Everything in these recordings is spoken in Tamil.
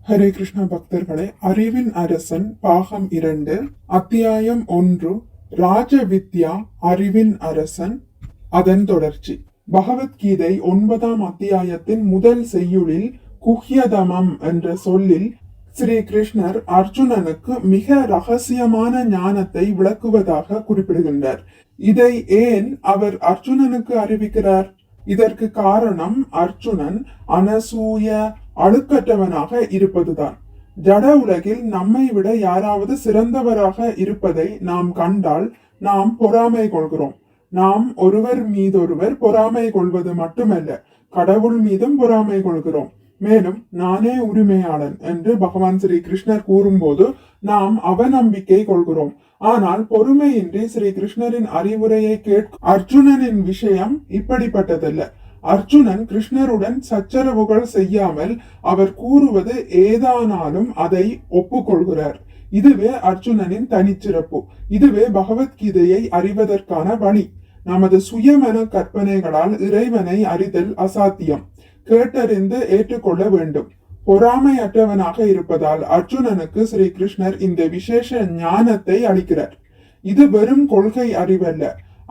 ஹரே கிருஷ்ணா பக்தர்களே, அறிவின் அரசன் பாகம் 2 அத்தியாயம் 1 ராஜ வித்யா அறிவின் அரசன். அதன் தொடர்ச்சி. பகவத்கீதை 9ஆம் அத்தியாயத்தின் முதல் செய்யுளில் குஹ்யதமம் என்ற சொல்லில் ஸ்ரீ கிருஷ்ணர் அர்ஜுனனுக்கு மிக ரகசியமான ஞானத்தை விளக்குவதாக குறிப்பிடுகின்றார். இதை ஏன் அவர் அர்ஜுனனுக்கு அறிவிக்கிறார்? இதற்கு காரணம் அர்ஜுனன் அனசூய அழுக்கற்றவனாக இருப்பதுதான். ஜட உலகில் நம்மை விட யாராவது சிறந்தவராக இருப்பதை நாம் கண்டால் நாம் பொறாமை கொள்கிறோம். நாம் ஒருவர் மீதொருவர் பொறாமை கொள்வது மட்டுமல்ல, கடவுள் மீதும் பொறாமை கொள்கிறோம். மேலும் நானே உரிமையாளன் என்று பகவான் ஸ்ரீ கிருஷ்ணர் கூறும்போது நாம் அவநம்பிக்கை கொள்கிறோம். ஆனால் பொறுமையின்றி ஸ்ரீ கிருஷ்ணரின் அறிவுரையை கேட்கும் அர்ஜுனனின் விஷயம் இப்படிப்பட்டதல்ல. அர்ஜுனன் கிருஷ்ணருடன் சச்சரவுகள் செய்யாமல் அவர் கூறுவது ஏதானாலும் அதை ஒப்புக்கொள்கிறார். இதுவே அர்ஜுனனின் தனிச்சிறப்பு. இதுவே பகவத்கீதையை அறிவதற்கான வழி. நமது சுயமன கற்பனைகளால் இறைவனை அறிதல் அசாத்தியம். கேட்டறிந்து ஏற்றுக்கொள்ள வேண்டும். பொறாமையற்றவனாக இருப்பதால் அர்ஜுனனுக்கு ஸ்ரீ கிருஷ்ணர் இந்த விசேஷ ஞானத்தை அளிக்கிறார். இது வெறும் கொள்கை அறிவல்ல,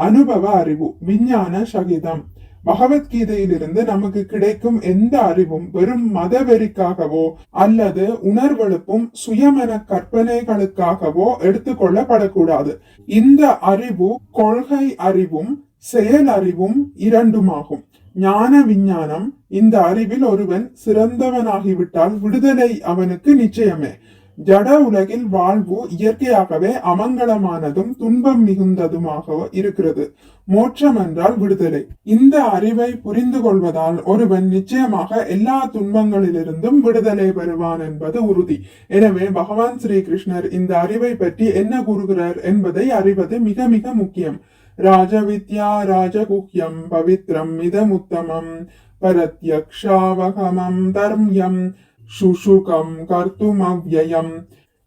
அனுபவ அறிவு, விஞ்ஞான சகிதம். பகவத்கீதையிலிருந்து நமக்கு கிடைக்கும் எந்த அறிவும் வெறும் மதவெறிக்காகவோ அல்லது உணர்வெழுப்பும் சுயமன கற்பனைகளுக்காகவோ எடுத்துக்கொள்ளப்படக்கூடாது. இந்த அறிவு கொள்கை அறிவும் செயல் அறிவும் இரண்டுமாகும். ஞான விஞ்ஞானம். இந்த அறிவில் ஒருவன் சிறந்தவனாகிவிட்டால் விடுதலை அவனுக்கு நிச்சயமே. ஜட உலகில் வாழ்வு இயற்கையாகவே அமங்கலமானதும் துன்பம் மிகுந்ததுமாக இருக்கிறது. மோட்சம் என்றால் விடுதலை. இந்த அறிவை புரிந்து கொள்வதால் ஒருவன் நிச்சயமாக எல்லா துன்பங்களிலிருந்தும் விடுதலை பெறுவான் என்பது உறுதி. எனவே பகவான் ஸ்ரீ கிருஷ்ணர் இந்த அறிவை பற்றி என்ன கூறுகிறார் என்பதை அறிவது மிக மிக முக்கியம். ராஜவித்யா ராஜகுஹ்யம் பவித்ரம் இதமுத்தமம் பரத்யக்ஷாவகமம் தர்ம்யம் சுஷுகம் கர்த்துமவ்யயம்.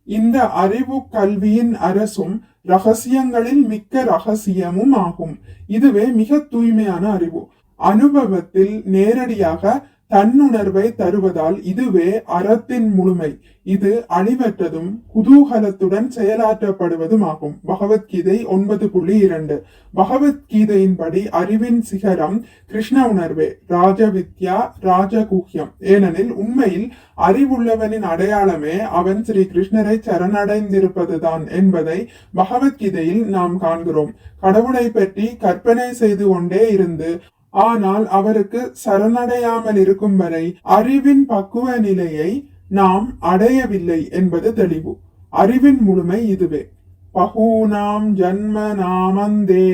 இந்த அறிவு கல்வியின் அரசும் ரகசியங்களில் மிக்க ரகசியமும் ஆகும். இதுவே மிக தூய்மையான அறிவு. அனுபவத்தில் நேரடியாக தன்னுணர்வை தருவதால் இதுவே அறத்தின் முழுமை. இது அழிவற்றதும் குதூகலத்துடன் செயலாற்றப்படுவதும் ஆகும். பகவத்கீதை 9.2. பகவத்கீதையின்படி அறிவின் சிகரம் கிருஷ்ண உணர்வே, ராஜவித்யா ராஜகுஹ்யம். ஏனெனில் உண்மையில் அறிவுள்ளவனின் அடையாளமே அவன் ஸ்ரீ கிருஷ்ணரை சரணடைந்திருப்பதுதான் என்பதை பகவத்கீதையில் நாம் காண்கிறோம். கடவுளை பற்றி கற்பனை செய்து கொண்டே இருந்து ஆனால் அவருக்கு சரணடையாமல் இருக்கும் வரை அறிவின் பக்குவ நிலையை நாம் அடையவில்லை என்பது தெளிவு. அறிவின் முழுமை இதுவே. பகூனாம் ஜன்ம நாமந்தே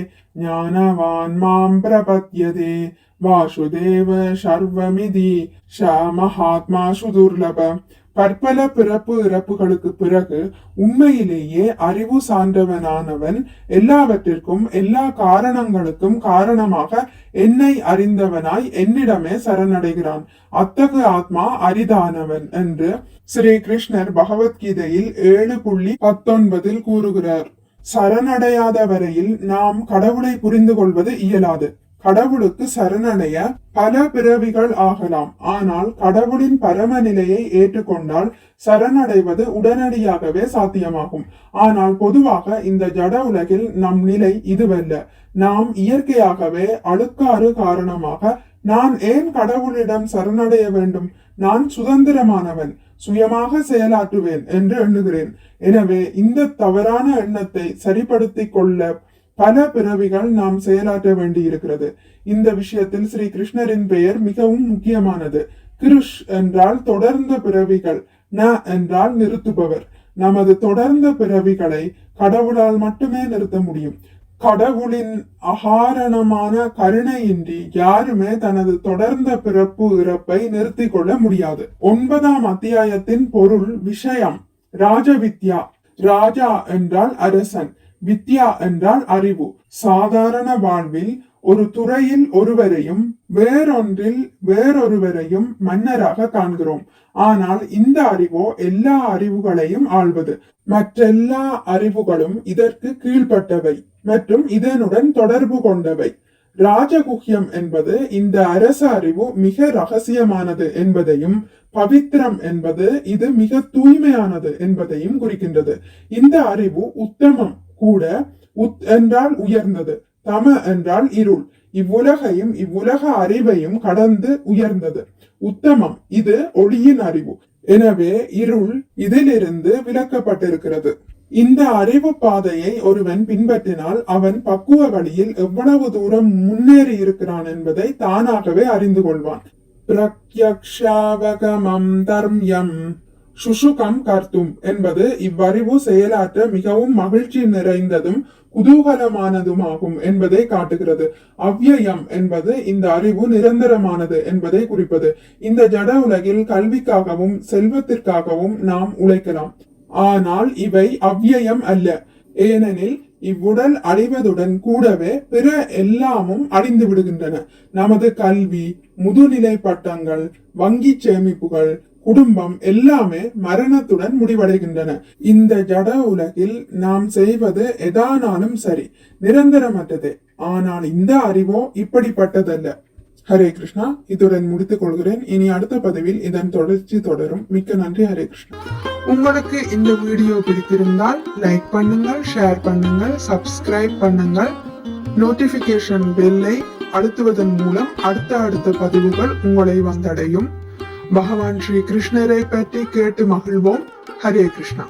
ஞானவான் மாம் பிரபத்யதே வாசுதேவ சர்வமிதி ஷ மகாத்மா சுதுர்லப. பற்பல பிறப்பு இறப்புகளுக்கு பிறகு உண்மையிலேயே அறிவு சார்ந்தவனானவன் எல்லாவற்றிற்கும் எல்லா காரணங்களுக்கும் காரணமாக என்னை அறிந்தவனாய் என்னிடமே சரணடைகிறான். அத்தகு ஆத்மா அரிதானவன் என்று ஸ்ரீ கிருஷ்ணர் பகவத்கீதையில் 7.19 கூறுகிறார். சரணடையாத வரையில் நாம் கடவுளை புரிந்து கொள்வது இயலாது. கடவுளுக்கு சரணடைய பல பிறவிகள் ஆகலாம். ஆனால் கடவுளின் பரமநிலையை ஏற்றுக்கொண்டால் சரணடைவது உடனடியாகவே சாத்தியமாகும். ஆனால் பொதுவாக இந்த ஜட உலகில் நம் நிலை இதுவல்ல. நாம் இயற்கையாகவே அழுக்காறு காரணமாக நான் ஏன் கடவுளிடம் சரணடைய வேண்டும், நான் சுதந்திரமானவன், சுயமாக செயலாற்றுவேன் என்று எண்ணுகிறேன். எனவே இந்த தவறான எண்ணத்தை சரிப்படுத்திக் கொள்ள பல பிறவிகள் நாம் செயலாற்ற வேண்டி இருக்கிறது. இந்த விஷயத்தில் ஸ்ரீ கிருஷ்ணரின் பெயர் மிகவும் முக்கியமானது. கிருஷ் என்றால் தொடர்ந்த பிறவிகள், ந என்றால் நிறுத்துபவர். நமது தொடர்ந்த பிறவிகளை கடவுளால் மட்டுமே நிறுத்த முடியும். கடவுளின் அகாரணமான கருணையின்றி யாருமே தனது தொடர்ந்த பிறப்பு இறப்பை நிறுத்தி கொள்ள முடியாது. 9ஆம் அத்தியாயத்தின் பொருள் விஷயம். ராஜவித்யா. ராஜா என்றால் அரசன், வித்யா என்றால் அறிவு. சாதாரண வாழ்வில் ஒரு துறையில் ஒருவரையும் வேறொன்றில் வேறொருவரையும் மன்னராக காண்கிறோம். ஆனால் இந்த அறிவோ எல்லா அறிவுகளையும் ஆள்வது. மற்றெல்லா அறிவுகளும் இதற்கு கீழ்ப்பட்டவை மற்றும் இதனுடன் தொடர்பு கொண்டவை. ராஜகுஹ்யம் என்பது இந்த அரச அறிவு மிக ரகசியமானது என்பதையும், பவித்ரம் என்பது இது மிக தூய்மையானது என்பதையும் குறிக்கின்றது. இந்த அறிவு உத்தமம் கூட, உத் என்றால் உயர்ந்தது, தம என்றால் இருள், இவ்வுலகையும் இவ்வுலக அறிவையும் கடந்து உயர்ந்தது. உத்தமம் இது ஒளியின் அறிவு, எனவே இருள் இதிலிருந்து விலக்கப்பட்டிருக்கிறது. இந்த அறிவு பாதையை ஒருவன் பின்பற்றினால் அவன் பக்குவ வழியில் எவ்வளவு தூரம் முன்னேறி இருக்கிறான் என்பதை தானாகவே அறிந்து கொள்வான். பிரத்யக்ஷாவகமம் தர்ம்யம் சுஷுகம் கர்த்தும் என்பது இவ்வறிவு செயலாற்ற மிகவும் மகிழ்ச்சி நிறைந்ததும் குதூகலமானதுமாகும் என்பதை காட்டுகிறது. அவ்யயம் என்பது இந்த அறிவு நிரந்தரமானது என்பதை குறிப்பது. இந்த ஜட உலகில் கல்விக்காகவும் செல்வத்திற்காகவும் நாம் உழைக்கலாம், ஆனால் இவை அவ்யயம் அல்ல. ஏனெனில் இவ்வுடல் அழிவதுடன் கூடவே பிற எல்லாமும் அழிந்து விடுகின்றன. நமது கல்வி, முதுநிலை பட்டங்கள், வங்கி சேமிப்புகள், குடும்பம் எல்லாமே மரணத்துடன் முடிவடைகின்றன. இந்த ஜட உலகில் நாம் செய்வது எதானாலும் சரி, நிரந்தரமற்றது. ஆனால் இந்த அறிவோ இப்படிப்பட்டதல்ல. ஹரே கிருஷ்ணா. இதுடன் முடித்துக் கொள்கிறேன். இனி அடுத்த பதிவில் இதன் தொடர்ச்சி தொடரும். மிக்க நன்றி. ஹரே கிருஷ்ணா. உங்களுக்கு இந்த வீடியோ பிடித்திருந்தால் லைக் பண்ணுங்கள், ஷேர் பண்ணுங்கள், சப்ஸ்கிரைப் பண்ணுங்கள். நோட்டிபிகேஷன் பெல்லை அழுத்துவதன் மூலம் அடுத்த பதிவுகள் உங்களை வந்தடையும். பகவான் ஸ்ரீ கிருஷ்ணரை பற்றி கேட்டு மகிழ்வோம். ஹரே கிருஷ்ணா.